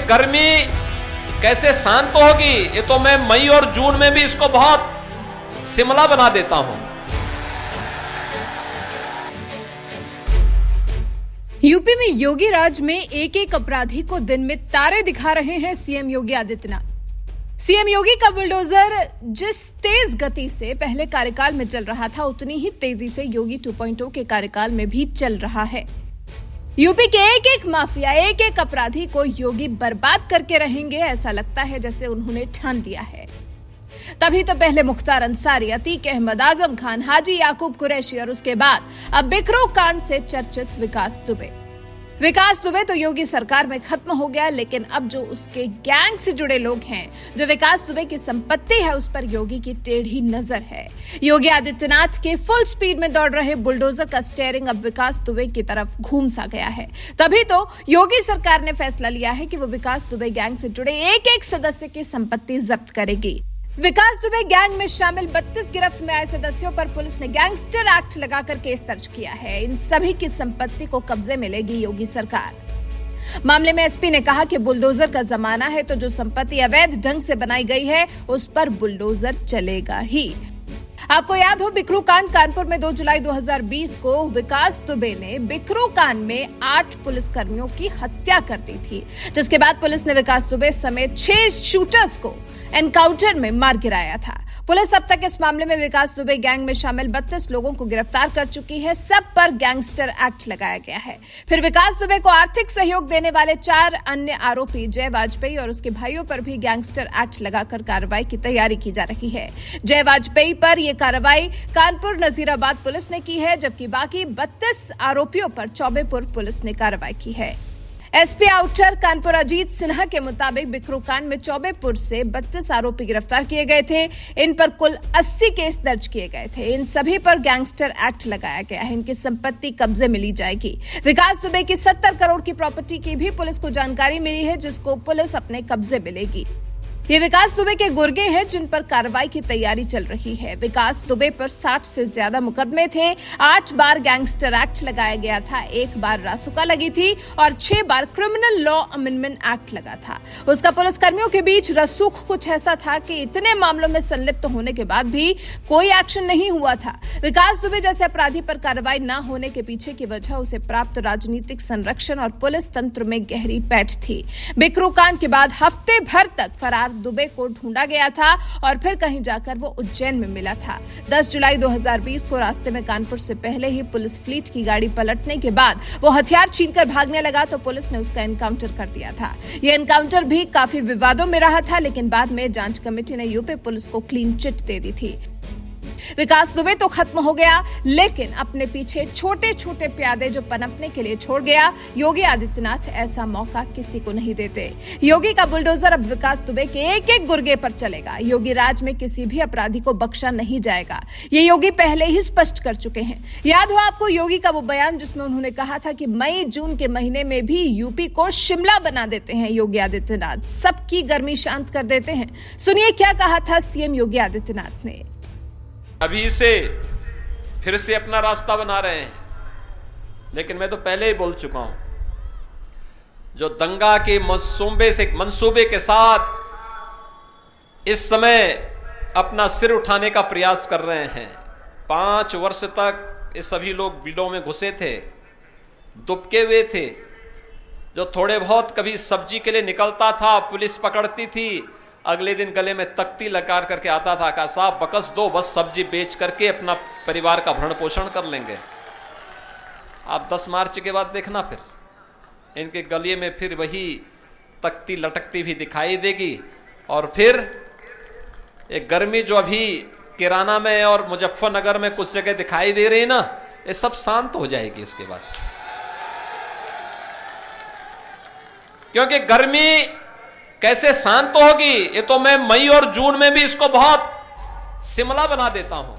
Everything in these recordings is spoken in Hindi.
गर्मी कैसे शांत होगी, ये तो मैं मई और जून में भी इसको बहुत शिमला बना देता हूं। यूपी में योगी राज में एक एक अपराधी को दिन में तारे दिखा रहे हैं सीएम योगी आदित्यनाथ। सीएम योगी का बुलडोजर जिस तेज गति से पहले कार्यकाल में चल रहा था, उतनी ही तेजी से योगी 2.0 के कार्यकाल में भी चल रहा है। यूपी के एक एक माफिया, एक एक अपराधी को योगी बर्बाद करके रहेंगे, ऐसा लगता है जैसे उन्होंने ठान लिया है। तभी तो पहले मुख्तार अंसारी, अतीक अहमद, आजम खान, हाजी याकूब कुरैशी और उसके बाद अब बिकरू कांड से चर्चित विकास दुबे तो योगी सरकार में खत्म हो गया, लेकिन अब जो उसके गैंग से जुड़े लोग हैं, जो विकास दुबे की संपत्ति है, उस पर योगी की टेढ़ी नजर है। योगी आदित्यनाथ के फुल स्पीड में दौड़ रहे बुलडोजर का स्टीयरिंग अब विकास दुबे की तरफ घूम सा गया है। तभी तो योगी सरकार ने फैसला लिया है कि वो विकास दुबे गैंग से जुड़े एक एक सदस्य की संपत्ति जब्त करेगी। विकास दुबे गैंग में शामिल 32 गिरफ्त में आए सदस्यों पर पुलिस ने गैंगस्टर एक्ट लगाकर केस दर्ज किया है। इन सभी की संपत्ति को कब्जे में लेगी योगी सरकार। मामले में एसपी ने कहा कि बुलडोजर का जमाना है, तो जो संपत्ति अवैध ढंग से बनाई गई है उस पर बुलडोजर चलेगा ही। आपको याद हो, बिकरू कांड कानपुर में 2 जुलाई 2020 को विकास दुबे ने बिकरू कांड में 8 पुलिसकर्मियों की हत्या कर दी थी, जिसके बाद पुलिस ने विकास दुबे समेत 6 शूटर्स को एनकाउंटर में मार गिराया था। पुलिस अब तक इस मामले में विकास दुबे गैंग में शामिल 32 लोगों को गिरफ्तार कर चुकी है। सब पर गैंगस्टर एक्ट लगाया गया है। फिर विकास दुबे को आर्थिक सहयोग देने वाले 4 अन्य आरोपी जय वाजपेयी और उसके भाइयों पर भी गैंगस्टर एक्ट लगाकर कार्रवाई की तैयारी की जा रही है। जय वाजपेयी पर यह कार्रवाई कानपुर नजीराबाद पुलिस ने की है, जबकि बाकी 32 आरोपियों पर चौबेपुर पुलिस ने कार्रवाई की है। एसपी आउटर कानपुर अजीत सिन्हा के मुताबिक बिकरू कांड में चौबेपुर से 32 आरोपी गिरफ्तार किए गए थे। इन पर कुल 80 केस दर्ज किए गए थे। इन सभी पर गैंगस्टर एक्ट लगाया गया है। इनकी संपत्ति कब्जे में ली जाएगी। विकास दुबे की 70 करोड़ की प्रॉपर्टी की भी पुलिस को जानकारी मिली है, जिसको पुलिस अपने कब्जे में लेगी। ये विकास दुबे के गुर्गे हैं जिन पर कार्रवाई की तैयारी चल रही है। विकास दुबे पर 60 से ज्यादा मुकदमे थे। 8 बार गैंगस्टर एक्ट लगाया गया था, 1 बार रासुका लगी थी और 6 बार क्रिमिनल लॉ अमेंडमेंट एक्ट लगा था। उसका पुलिसकर्मियों के बीच रसूख कुछ ऐसा था कि इतने मामलों में संलिप्त होने के बाद भी कोई एक्शन नहीं हुआ था। विकास दुबे जैसे अपराधी पर कार्रवाई न होने के पीछे की वजह उसे प्राप्त राजनीतिक संरक्षण और पुलिस तंत्र में गहरी पैठ थी। बिकरू कांड के बाद हफ्ते भर तक फरार दुबे को ढूंढा गया था और फिर कहीं जाकर वो उज्जैन में मिला था। 10 जुलाई 2020 को रास्ते में कानपुर से पहले ही पुलिस फ्लीट की गाड़ी पलटने के बाद वो हथियार छीनकर भागने लगा, तो पुलिस ने उसका एनकाउंटर कर दिया था। यह एनकाउंटर भी काफी विवादों में रहा था, लेकिन बाद में जांच कमेटी ने यूपी पुलिस को क्लीन चिट दे दी थी। विकास दुबे तो खत्म हो गया, लेकिन अपने पीछे छोटे छोटे प्यादे जो पनपने के लिए छोड़ गया। योगी आदित्यनाथ ऐसा मौका किसी को नहीं देते। योगी का बुलडोजर अब विकास दुबे के एक एक गुर्गे पर चलेगा। योगी राज में किसी भी अपराधी को बख्शा नहीं जाएगा। ये योगी पहले ही स्पष्ट कर चुके हैं। याद हो आपको योगी का वो बयान जिसमें उन्होंने कहा था कि मई जून के महीने में भी यूपी को शिमला बना देते हैं योगी आदित्यनाथ, सबकी गर्मी शांत कर देते हैं। सुनिए क्या कहा था सीएम योगी आदित्यनाथ ने। अभी से फिर से अपना रास्ता बना रहे हैं, लेकिन मैं तो पहले ही बोल चुका हूं, जो दंगा के मंसूबे के साथ इस समय अपना सिर उठाने का प्रयास कर रहे हैं। 5 वर्ष तक ये सभी लोग बिलों में घुसे थे, दुबके हुए थे। जो थोड़े बहुत कभी सब्जी के लिए निकलता था, पुलिस पकड़ती थी, अगले दिन गले में तख्ती लगा करके आता था, कहा साहब बकस दो, बस सब्जी बेच करके अपना परिवार का भरण पोषण कर लेंगे। आप 10 मार्च के बाद देखना, फिर इनके गले में फिर वही तख्ती लटकती भी दिखाई देगी। और फिर एक गर्मी जो अभी किराना में और मुजफ्फरनगर में कुछ जगह दिखाई दे रही है ना, ये सब शांत हो जाएगी इसके बाद। क्योंकि गर्मी कैसे शांत होगी, ये तो मैं मई और जून में भी इसको बहुत शिमला बना देता हूं।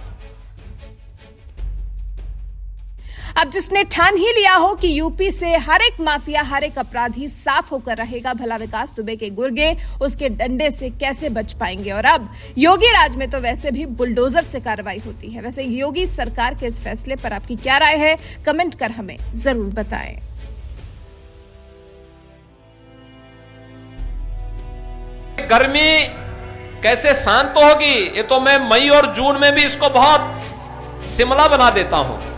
अब जिसने ठान ही लिया हो कि यूपी से हर एक माफिया, हर एक अपराधी साफ होकर रहेगा, भला विकास दुबे के गुर्गे उसके डंडे से कैसे बच पाएंगे। और अब योगी राज में तो वैसे भी बुलडोजर से कार्रवाई होती है। वैसे योगी सरकार के इस फैसले पर आपकी क्या राय है, कमेंट कर हमें जरूर बताएं। गर्मी कैसे शांत होगी, ये तो मैं मई और जून में भी इसको बहुत शिमला बना देता हूं।